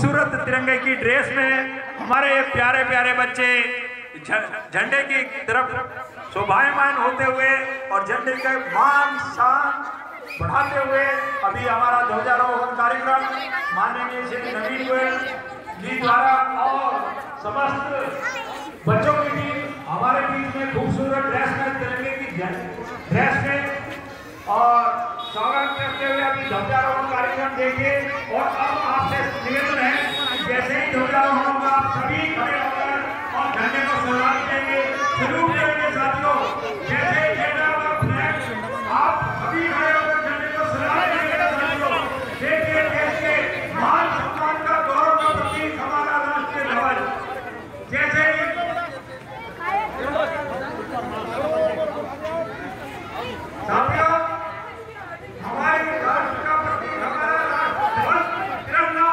खूबसूरत तिरंगे की ड्रेस में हमारे ये प्यारे प्यारे बच्चे झंडे की तरफ शोभायमान होते हुए और झंडे के मान शान बढ़ाते हुए अभी हमारा ध्वजारोहण कार्यक्रम माननीय श्री नवीन गोयल जी द्वारा और समस्त बच्चों की टीम हमारे बीच में खूबसूरत ड्रेस में तिरंगे की ड्रेस में और स्वागत करते हुए अभी ध्वजारोहण कार्यक्रम देंगे। और अब आपसे निवेदन है जैसे ही ध्वजारोहण होगा आप सभी खड़े होकर और झंडे को सलाम देंगे, सलूट करेंगे साथियों। जैसे ही झंडा होगा फ्लैग आप सभी खड़े होकर झंडे को सलाम देंगे साथियों। देखिए देश के मान सम्मान का गौरव का प्रतीक हमारा राष्ट्रीय ध्वज। जैसे ही साथियों हमारे राष्ट्र का प्रतीक हमारा राष्ट्र तिरंगा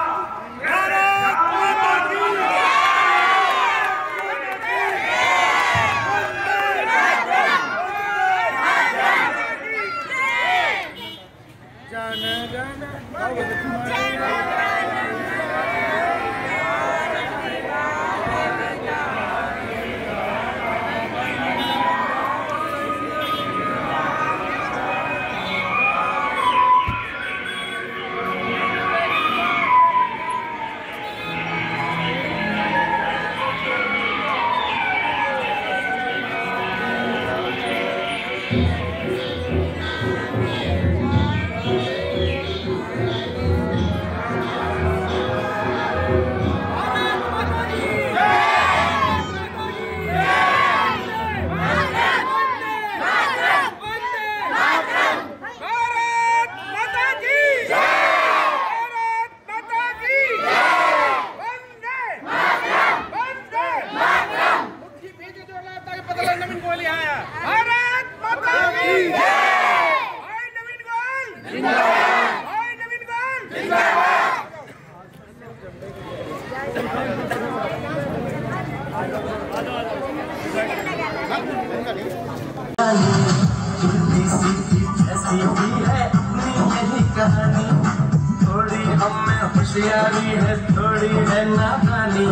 थोड़ी हमें होशियारी है, थोड़ी है नादानी,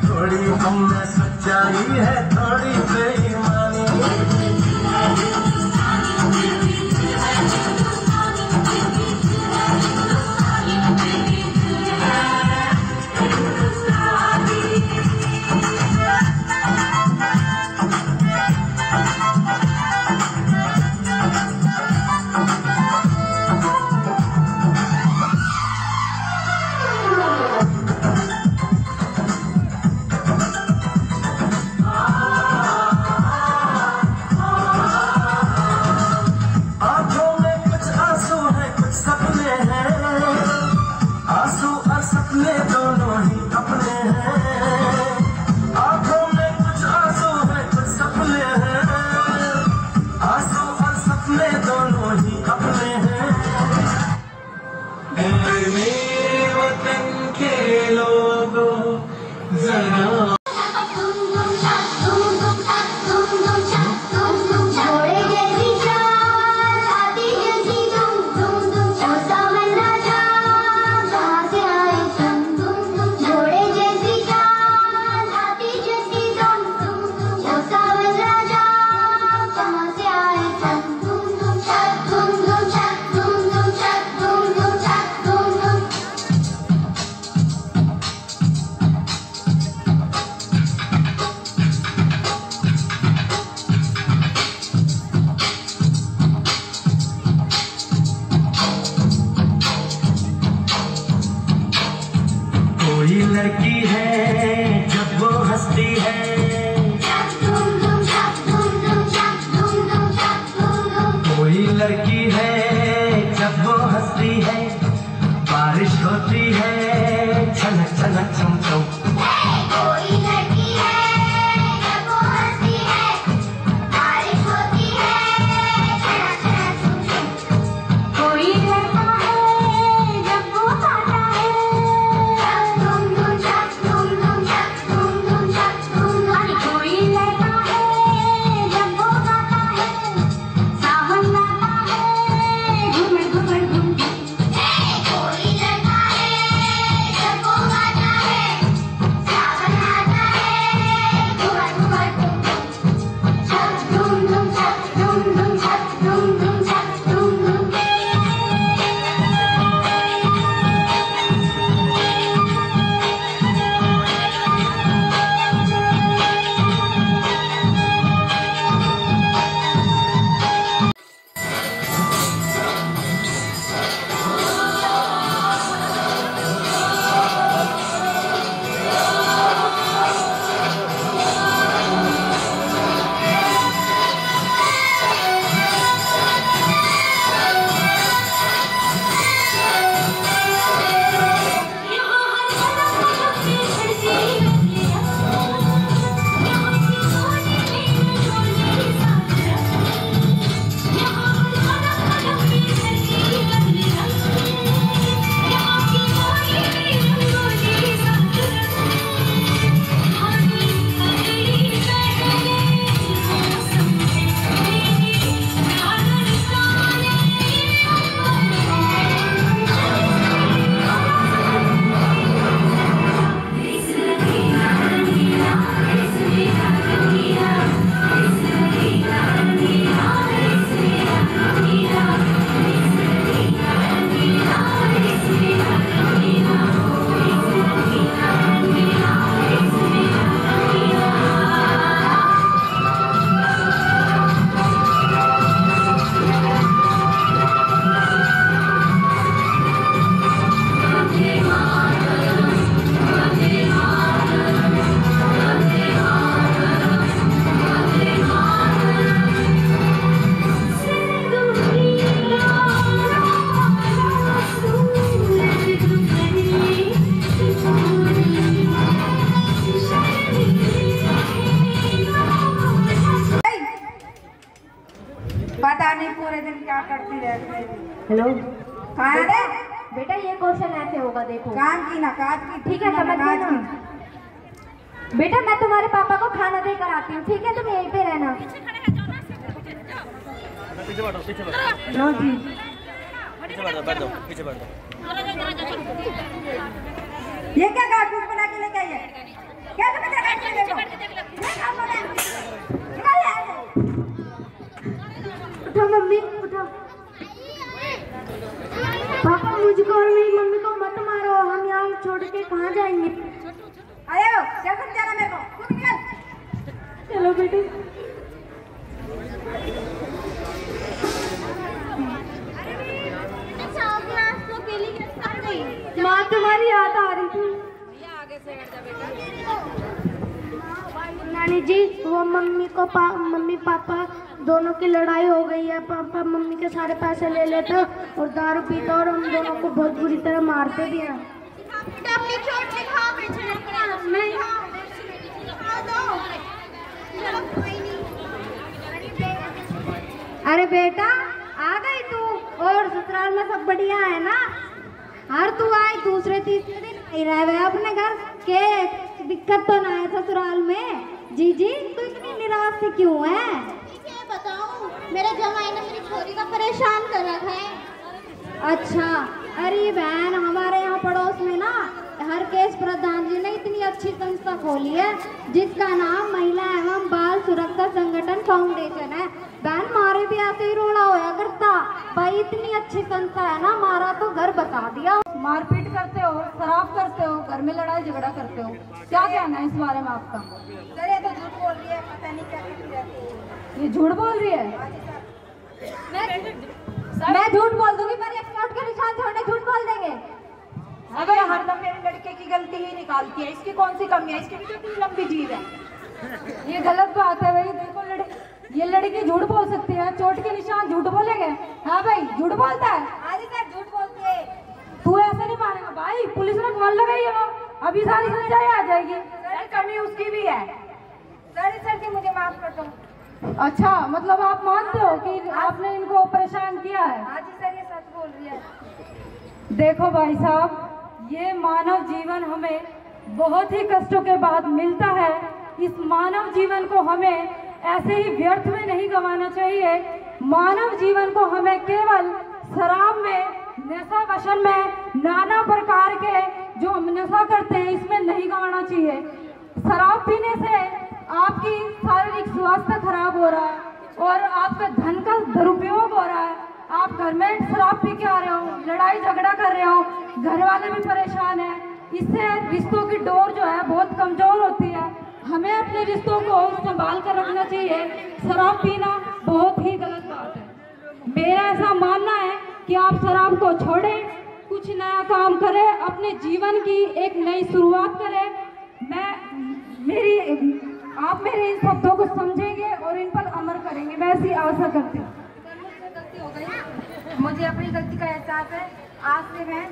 थोड़ी हमें सच्चाई है, थोड़ी बेईमानी। लड़की है जब वो हंसती है, कोई लड़की है जब वो हंसती है, बारिश होती है छनक छनक छम छम। कोई लड़की है जब वो हंसती है, बारिश होती है छनक छनक छम छम। कोई लड़का है जब वो गाता है, कोई लड़का है जब वो गाता है, सावन गाता है घूमर घूमर घूम। कोई लड़का है जब वो गाता खाना दे। बेटा ये क्वेश्चन ऐसे होगा, देखो। काम की ना काज की। ठीक है, समझ गई ना। बेटा मैं तुम्हारे पापा को खाना देकर आती हूँ, ठीक है? तुम यहीं पे रहना। लो जी। बैठ जाओ, पीछे बैठ जाओ। ये क्या कार्टून बना के लेके आई है? क्या तुम्हें क्या कार्टून लेके आई? उठो मम्मी, उठो। पापा मुझको और मेरी मम्मी को मत मारो, हम यहाँ छोड़ के कहाँ जाएंगे? आयो, क्या समझाना मेरे को? तू निकल। चलो बेटे। माँ तुम्हारी याद आ रही थी। नानी जी, वो मम्मी पापा दोनों की लड़ाई हो गई है। पापा मम्मी के सारे पैसे ले लेते और दारू पीते और हम दोनों को बहुत बुरी तरह मारते भी हैं। अरे बेटा आ गई तू, और ससुराल में सब बढ़िया है ना? हर तू आई दूसरे तीसरे दिन नहीं रहे अपने घर के, दिक्कत तो ना है ससुराल में? जीजी तू इतनी निराश से क्यों है? क्या बताऊं, मेरे जमाई ने मेरी छोरी का परेशान कर रखा है। अच्छा, अरे बहन हमारे यहाँ पड़ोस में ना हरकेश प्रधान जी ने इतनी अच्छी संस्था खोली है जिसका नाम महिला एवं बाल सुरक्षा संगठन फाउंडेशन है। बहन मारे भी ऐसे ही रोड़ा होया करता भाई, इतनी अच्छी संस्था है ना, हमारा तो घर बता दिया। मारपीट करते हो, शराब करते हो, घर में लड़ाई झगड़ा करते हो, क्या कहना है इस बारे में आपका? सर ये तो झूठ बोल रही है, पता नहीं क्या करती रहती है। ये झूठ बोल रही है? मैं झूठ बोल दूंगी, पर एक्सपर्ट के निशान छोड़ने झूठ बोल देंगे। अबे हरदम मेरे लड़के की गलती ही निकालती है, इसकी कौन सी कमी है? इसकी भी तो इतनी लंबी जीभ है। ये गलत बात है भाई, देखो ये लड़की झूठ बोल सकती है, चोट के निशान झूठ बोलेंगे? हाँ भाई झूठ बोलता है। हाँ जी सर झूठ बोलती है। तू ऐसे नहीं मानेगा भाई, पुलिस ने कॉल लगाई है, अभी सारी सच्चाई आ जाएगी। सर कमी उसकी भी है। सर जी मुझे माफ कर दो। अच्छा, मतलब आप मानते हो कि आपने इनको परेशान किया है? हाँ जी सर, ये सच बोल रही है। देखो भाई साहब, ये मानव जीवन हमें बहुत ही कष्टों के बाद मिलता है। इस मानव जीवन को हमें ऐसे ही व्यर्थ में नहीं गंवाना चाहिए। मानव जीवन को हमें केवल शराब में, नशा वशन में, नाना प्रकार के जो हम नशा करते हैं इसमें नहीं गंवाना चाहिए। शराब पीने से आपकी शारीरिक स्वास्थ्य खराब हो रहा है और आपका धन का दुरुपयोग हो रहा है। आप घर में शराब पी के आ रहे हो, लड़ाई झगड़ा कर रहे हो, घर वाले भी परेशान हैं। इससे रिश्तों की डोर जो है बहुत कमजोर होती है। हमें अपने रिश्तों को संभाल कर रखना चाहिए। शराब पीना बहुत ही गलत बात है। मेरा ऐसा मानना है कि आप शराब को छोड़ें, कुछ नया काम करें, अपने जीवन की एक नई शुरुआत करें। आप मेरे इन शब्दों को समझेंगे और इन पर अमल करेंगे, मैं ऐसी आशा करती हूँ। गलती हो गई, मुझे अपनी गलती का एहसास है। आज से मैं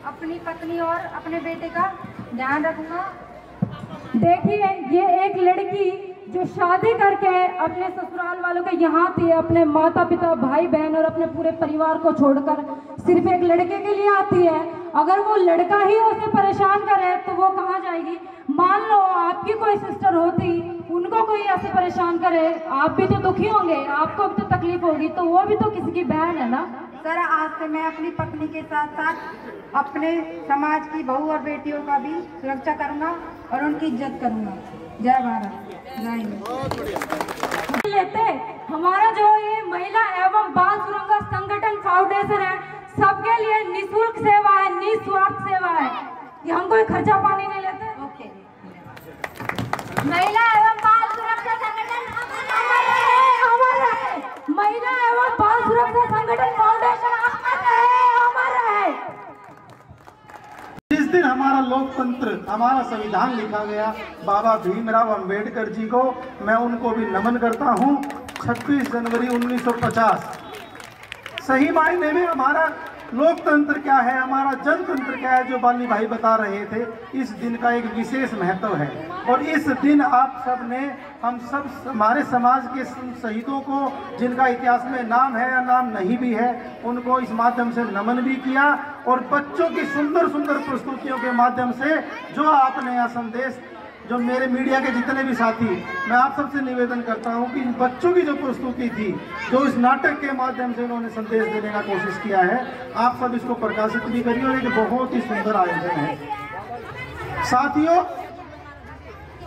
अपनी पत्नी और अपने बेटे का ध्यान रखूंगा। देखिए, ये एक लड़की जो शादी करके अपने ससुराल वालों के यहाँ आती है, अपने माता पिता, भाई बहन और अपने पूरे परिवार को छोड़कर सिर्फ एक लड़के के लिए आती है। अगर वो लड़का ही उसे परेशान करे तो वो कहाँ जाएगी? मान लो आपकी कोई सिस्टर होती, उनको कोई ऐसे परेशान करे, आप भी तो दुखी होंगे, आपको भी तो तकलीफ होगी, तो वो भी तो किसी की बहन है ना। सर आज से मैं अपनी पत्नी के साथ साथ अपने समाज की बहू और बेटियों का भी सुरक्षा करूंगा और उनकी इज्जत करूंगा। जय भारत, जय हिंद। लेते हमारा जो ये महिला एवं बाल सुरक्षा संगठन फाउंडेशन है, सबके लिए निःशुल्क सेवा है, निस्वार्थ सेवा है। ये हम कोई खर्चा पानी नहीं लेते। ओके। महिला एवं बाल सुरक्षा संगठन अमर है। महिला एवं बाल सुरक्षा संगठन फाउंडेशन अमर है। जिस दिन हमारा लोकतंत्र, हमारा संविधान लिखा गया, बाबा भीमराव अंबेडकर जी को मैं उनको भी नमन करता हूं। 26 जनवरी 1950 सही मायने में हमारा लोकतंत्र क्या है, हमारा जनतंत्र क्या है, जो बाली भाई बता रहे थे। इस दिन का एक विशेष महत्व है और इस दिन आप सब ने, हम सब हमारे समाज के शहीदों को जिनका इतिहास में नाम है या नाम नहीं भी है, उनको इस माध्यम से नमन भी किया और बच्चों की सुंदर सुंदर प्रस्तुतियों के माध्यम से जो आपने यह संदेश, जो मेरे मीडिया के जितने भी साथी, मैं आप सबसे निवेदन करता हूं कि इन बच्चों की जो प्रस्तुति थी, जो इस नाटक के माध्यम से उन्होंने संदेश देने का कोशिश किया है, आप सब इसको प्रकाशित भी करिए और एक बहुत ही सुंदर आयोजन है। साथियों,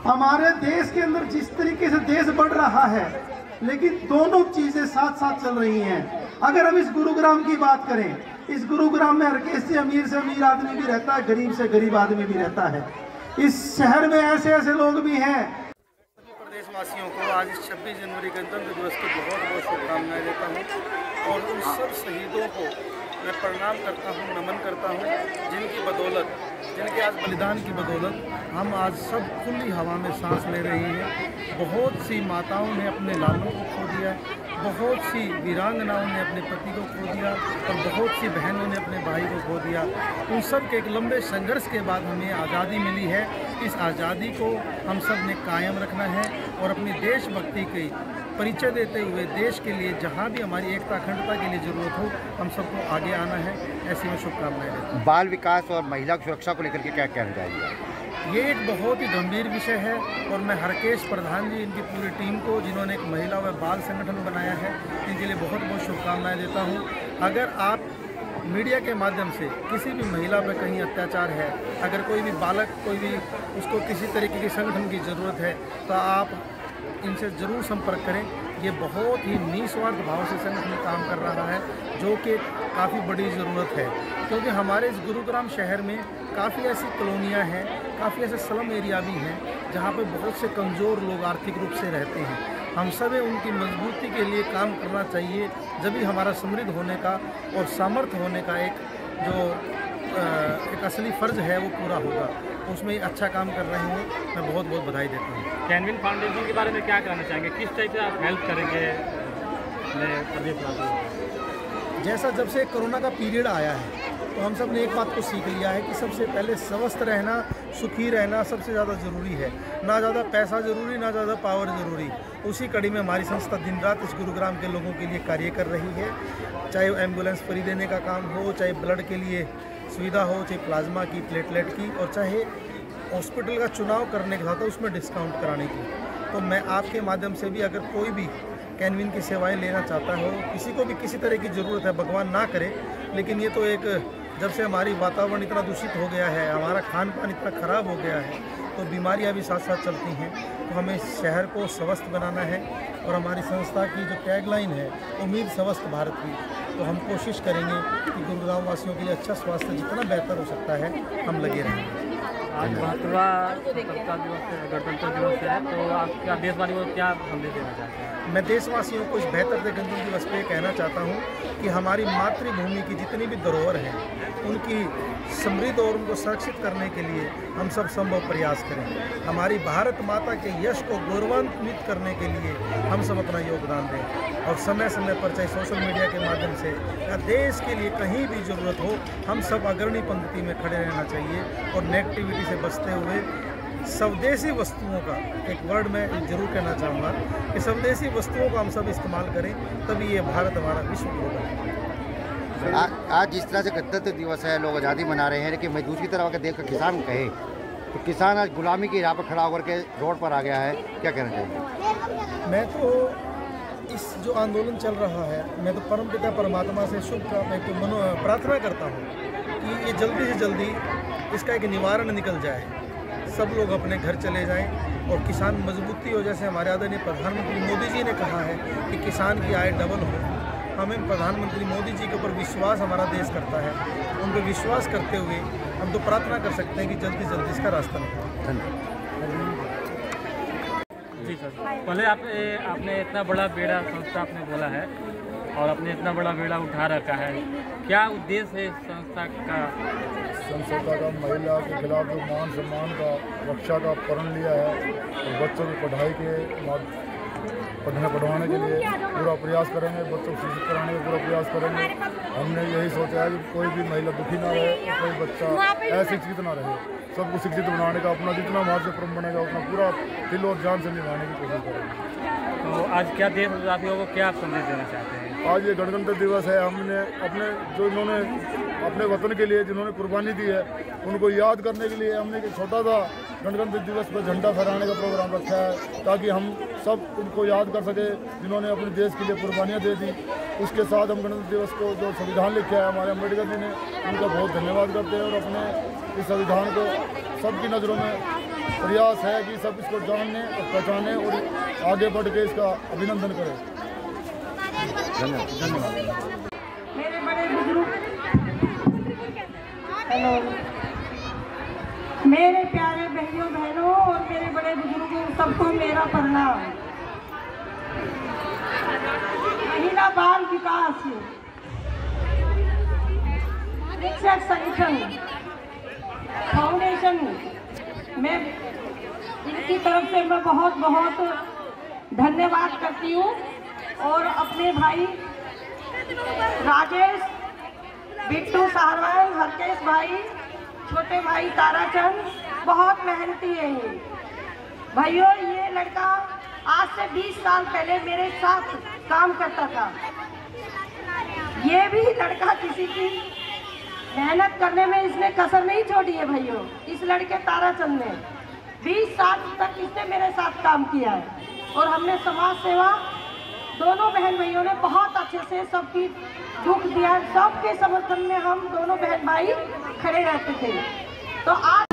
हमारे देश के अंदर जिस तरीके से देश बढ़ रहा है, लेकिन दोनों चीजें साथ साथ चल रही हैं। अगर हम इस गुरुग्राम की बात करें, इस गुरुग्राम में हर से अमीर आदमी भी रहता है, गरीब से गरीब आदमी भी रहता है। इस शहर में ऐसे ऐसे लोग भी हैं। सभी प्रदेशवासियों को आज इस 26 जनवरी गणतंत्र दिवस की बहुत बहुत शुभकामनाएं देता हूं और उन सब शहीदों को मैं प्रणाम करता हूं, नमन करता हूं, जिनकी बदौलत, जिनके आज बलिदान की बदौलत हम आज सब खुली हवा में सांस ले रहे हैं। बहुत सी माताओं ने अपने लालों को खो दिया, बहुत सी वीरांगनाओं ने अपने पति को खो दिया और बहुत सी बहनों ने अपने भाई को खो दिया। उन सब के एक लंबे संघर्ष के बाद हमें आज़ादी मिली है। इस आज़ादी को हम सब ने कायम रखना है और अपनी देशभक्ति की परिचय देते हुए देश के लिए जहाँ भी हमारी एकता अखंडता के लिए ज़रूरत हो, हम सबको आगे आना है। ऐसी मैं शुभकामनाएं देता हूँ। बाल विकास और महिला सुरक्षा को लेकर के क्या कहना चाहिए? ये एक बहुत ही गंभीर विषय है और मैं हरकेश प्रधान जी, इनकी पूरी टीम को, जिन्होंने एक महिला व बाल संगठन बनाया है, इनके लिए बहुत बहुत शुभकामनाएं देता हूँ। अगर आप मीडिया के माध्यम से किसी भी महिला पर कहीं अत्याचार है, अगर कोई भी बालक, कोई भी उसको किसी तरीके की संगठन की ज़रूरत है, तो आप इनसे ज़रूर संपर्क करें। ये बहुत ही निस्वार्थ भाव से संगठन काम कर रहा है, जो कि काफ़ी बड़ी ज़रूरत है, क्योंकि हमारे इस गुरुग्राम शहर में काफ़ी ऐसी कॉलोनियाँ हैं, काफ़ी ऐसे स्लम एरिया भी हैं, जहाँ पे बहुत से कमज़ोर लोग आर्थिक रूप से रहते हैं। हम सभी उनकी मजबूती के लिए काम करना चाहिए, जब भी हमारा समृद्ध होने का और सामर्थ्य होने का एक असली फ़र्ज है वो पूरा होगा। उसमें अच्छा काम कर रहे हैं, मैं बहुत बहुत बधाई देता हूँ। कैनविन फाउंडेशन के बारे में क्या कहना चाहेंगे? किस टाइप से आप हेल्प करेंगे प्रदेशवासियों? जैसा जब से कोरोना का पीरियड आया है, तो हम सब ने एक बात को सीख लिया है कि सबसे पहले स्वस्थ रहना, सुखी रहना सबसे ज़्यादा ज़रूरी है। ना ज़्यादा पैसा ज़रूरी, ना ज़्यादा पावर ज़रूरी। उसी कड़ी में हमारी संस्था दिन रात इस गुरुग्राम के लोगों के लिए कार्य कर रही है। चाहे एम्बुलेंस फ्री देने का काम हो, चाहे ब्लड के लिए सुविधा हो, चाहे प्लाज्मा की, प्लेटलेट की, और चाहे हॉस्पिटल का चुनाव करने के साथ उसमें डिस्काउंट कराने की। तो मैं आपके माध्यम से भी, अगर कोई भी कैनविन की सेवाएं लेना चाहता हो, किसी को भी किसी तरह की ज़रूरत है, भगवान ना करे, लेकिन ये तो एक, जब से हमारी वातावरण इतना दूषित हो गया है, हमारा खान पान इतना ख़राब हो गया है, तो बीमारियां भी साथ साथ चलती हैं। तो हमें शहर को स्वस्थ बनाना है और हमारी संस्था की जो टैगलाइन है, उम्मीद स्वस्थ भारत की, तो हम कोशिश करेंगे कि गुरुग्राम वासियों के लिए अच्छा स्वास्थ्य जितना बेहतर हो सकता है, हम लगे रहेंगे। आज 72वां गणतंत्र दिवस है, तो आप क्या देशवासियों को क्या संदेश देना चाहते हैं? मैं देशवासियों को इस बेहतर गणतंत्र दिवस पे कहना चाहता हूँ कि हमारी मातृभूमि की जितनी भी धरोहर हैं, उनकी समृद्ध और उनको सुरक्षित करने के लिए हम सब संभव प्रयास करें। हमारी भारत माता के यश को गौरवान्वित करने के लिए हम सब अपना योगदान दें और समय समय पर, चाहे सोशल मीडिया के माध्यम से या देश के लिए कहीं भी ज़रूरत हो, हम सब अग्रणी पंक्ति में खड़े रहना चाहिए और नेगेटिविटी से बचते हुए स्वदेशी वस्तुओं का, एक वर्ड मैं ज़रूर कहना चाहूँगा कि स्वदेशी वस्तुओं का हम सब इस्तेमाल करें, तभी ये भारत हमारा विश्व गुरु बने। आज जिस तरह से गणतंत्र दिवस है, लोग आज़ादी मना रहे हैं, लेकिन मैं दूसरी तरफ अगर देख कर किसान कहे तो किसान आज गुलामी की राह पर खड़ा होकर के रोड पर आ गया है, क्या कहना चाहिए? मैं तो इस जो आंदोलन चल रहा है, मैं तो परमपिता परमात्मा से प्रार्थना करता हूँ कि ये जल्दी से जल्दी इसका एक निवारण निकल जाए, सब लोग अपने घर चले जाएं और किसान मजबूती हो। जैसे हमारे आदरणीय प्रधानमंत्री मोदी जी ने कहा है कि किसान की आय डबल हो, हमें प्रधानमंत्री मोदी जी के ऊपर विश्वास हमारा देश करता है, उन पर विश्वास करते हुए हम तो प्रार्थना कर सकते हैं कि जल्दी से जल्दी इसका रास्ता निकले। जी सर, पहले आपने इतना बड़ा बेड़ा संस्था आपने बोला है और आपने इतना बड़ा बेड़ा उठा रखा है, क्या उद्देश्य है इस संस्था का? संस्था का महिला के खिलाफ जो मान सम्मान का रक्षा का प्रण लिया है और बच्चों की पढ़ाई के पढ़वाने के लिए पूरा प्रयास करेंगे, बच्चों को शिक्षित कराने का पूरा प्रयास करेंगे। हमने यही सोचा है कि कोई भी महिला दुखी ना रहे और कोई बच्चा अशिक्षित ना रहे। सबको शिक्षित बनाने का अपना जितना हमारे से क्रम बनेगा उतना पूरा दिल और जान से निभाने की कोशिश करेंगे। तो आज क्या देशवासियों को क्या संदेश देना चाहते हैं? आज ये गणतंत्र दिवस है, हमने अपने जो इन्होंने अपने वतन के लिए जिन्होंने कुर्बानी दी है उनको याद करने के लिए हमने एक छोटा सा गणतंत्र दिवस पर झंडा फहराने का प्रोग्राम रखा है, ताकि हम सब उनको याद कर सके जिन्होंने अपने देश के लिए कुर्बानियाँ दे दी। उसके साथ हम गणतंत्र दिवस को जो संविधान लिखा है हमारे अम्बेडकर जी ने, उनका बहुत धन्यवाद करते हैं और अपने इस संविधान को सबकी नज़रों में प्रयास है कि सब इसको जानने और पहचाने और आगे बढ़ के इसका अभिनंदन करें। धन्यवाद। मेरे बड़े बुजुर्ग, हेलो, मेरे प्यारे भाइयों बहनों और मेरे बड़े बुजुर्गों सबको मेरा प्रणाम। महिला बाल विकास शिक्षक संगठन फाउंडेशन में इनकी तरफ से मैं बहुत बहुत धन्यवाद करती हूँ और अपने भाई राजेश, बिट्टू साहरवान, हरकेश भाई, छोटे भाई ताराचंद बहुत मेहनती है ये भाइयों। ये लड़का आज से 20 साल पहले मेरे साथ काम करता था। ये भी लड़का किसी की मेहनत करने में इसने कसर नहीं छोड़ी है भाइयों। इस लड़के ताराचंद ने 20 साल तक इसने मेरे साथ काम किया है और हमने समाज सेवा दोनों बहन भाइयों ने बहुत अच्छे से सबकी दुख दिया, सबके समर्थन में हम दोनों बहन भाई खड़े रहते थे। तो आज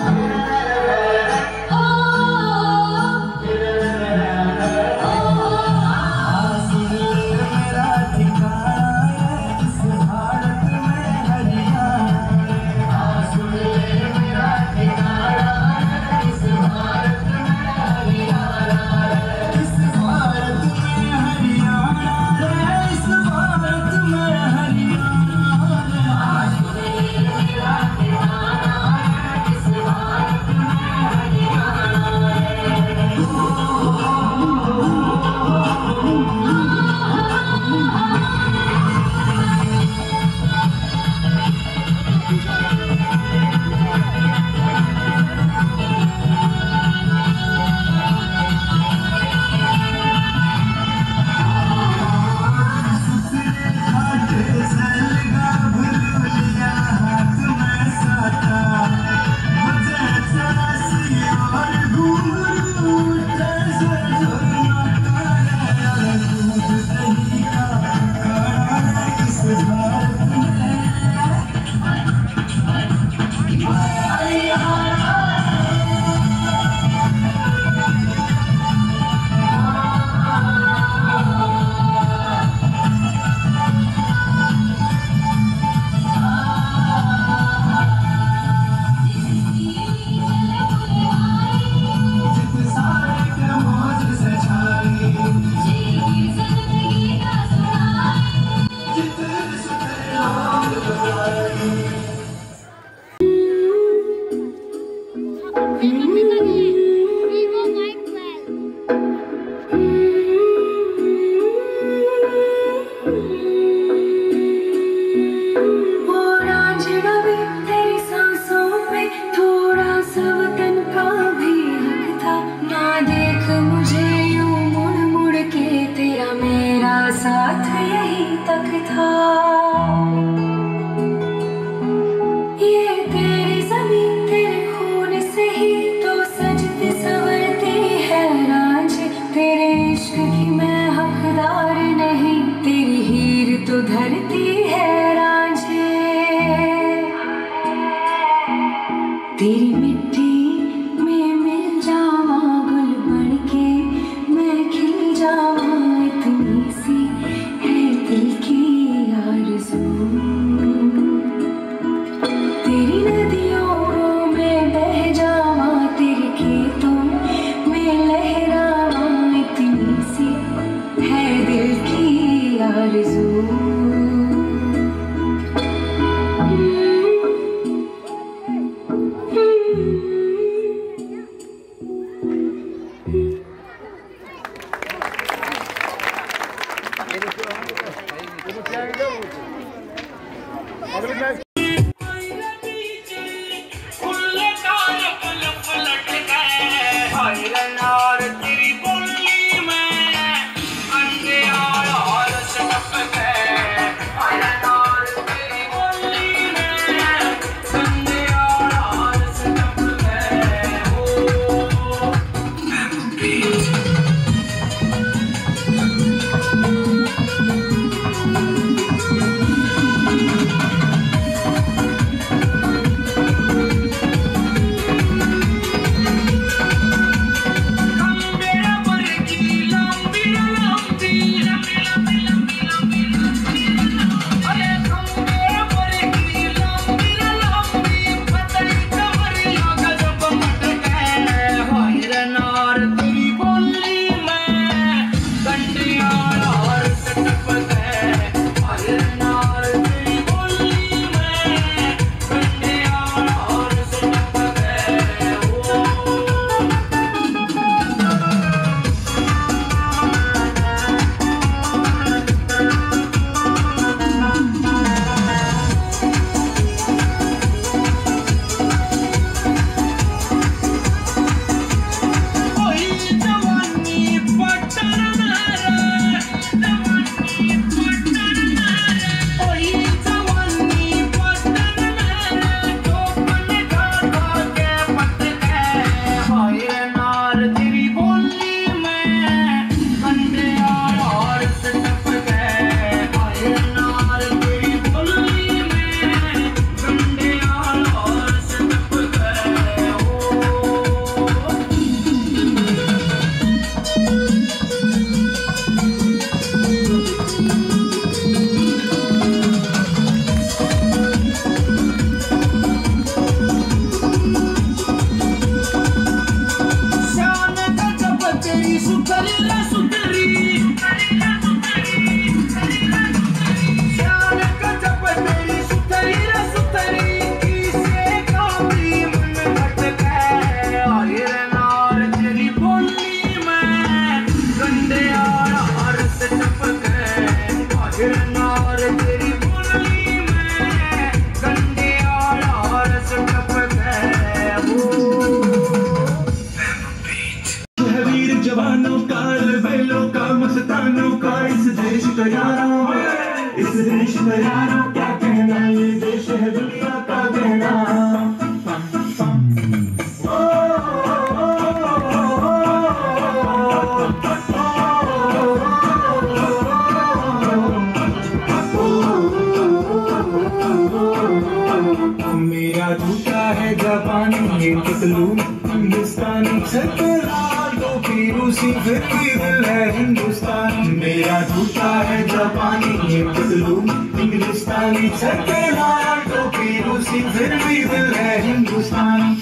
जूता है जापानी, ये पतलून हिंदुस्तानी, सर पे लाल टोपी रूसी, फिर भी दिल है हिंदुस्तानी। मेरा जूता है जापानी, ये पतलून हिंदुस्तानी, सर पे लाल टोपी रूसी, फिर भी दिल है हिंदुस्तानी।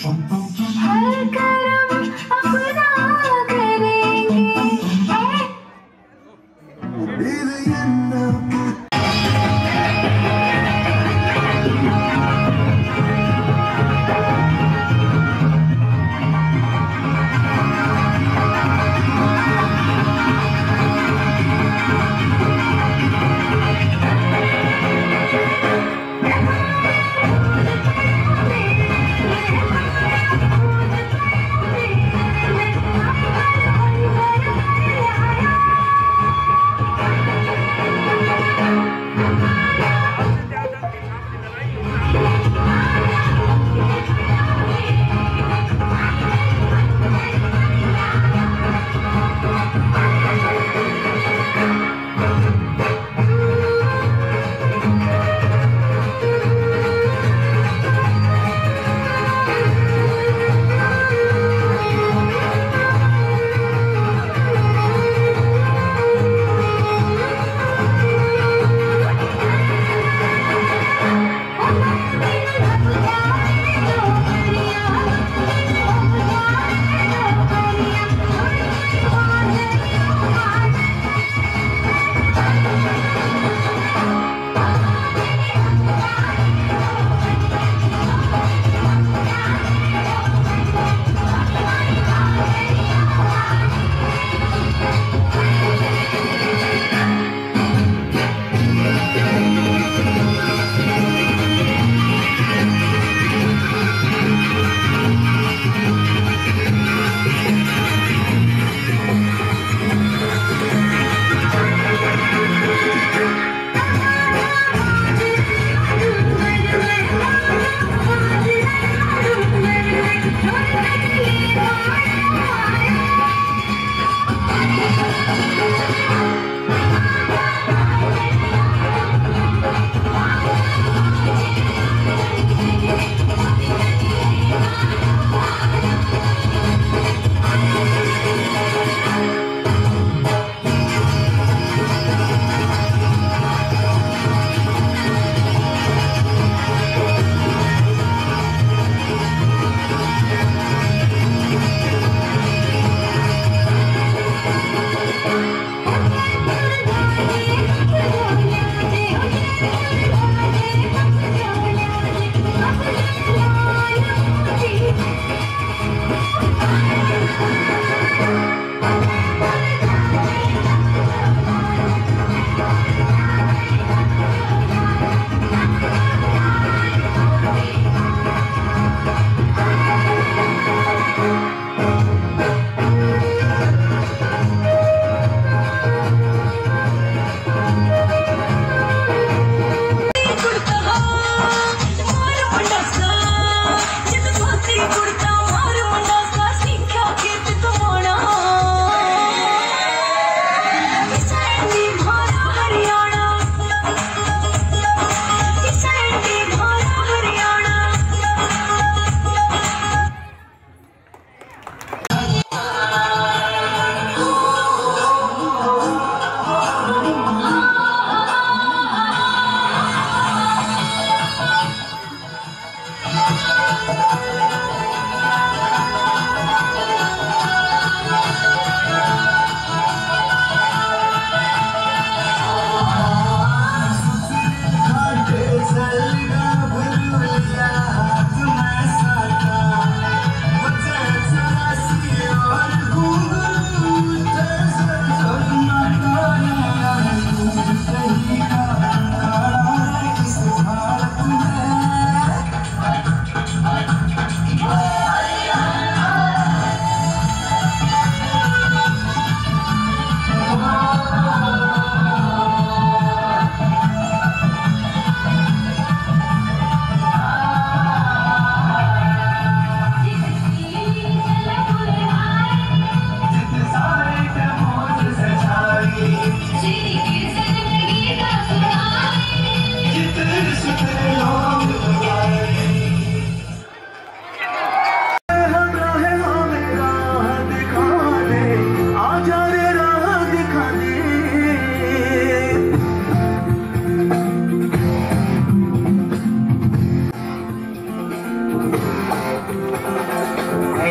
हर कर्म अपना करेंगे।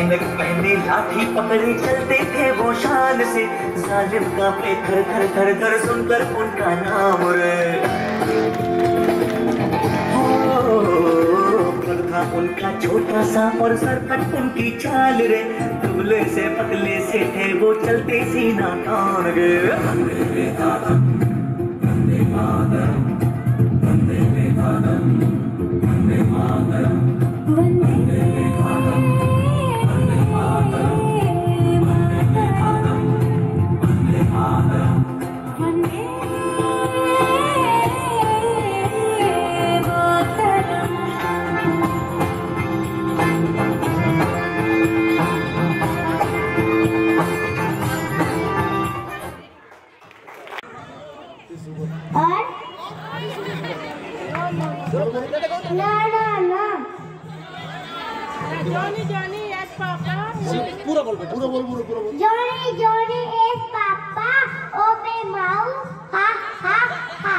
ऐनक पहने लाठी पकड़े चलते थे वो शान से, जालिम कांपे थर थर थर थर सुनकर उनका नाम रे। पग था उनका छोटा सा और सरकट उनकी चाल रे, दुबले से पतले से थे वो चलते सीना तान गे। वंदे मातरम वंदे मातरम वंदे मातरम वंदे मातरम वंदे मातरम वंदे मातरम वंदे मातरम वंदे मातरम वंदे Johnny, Johnny, yes, Papa. पूरा बोल बेटा, पूरा बोल। Johnny, Johnny, yes, Papa. Open mouth, ha, ha, ha.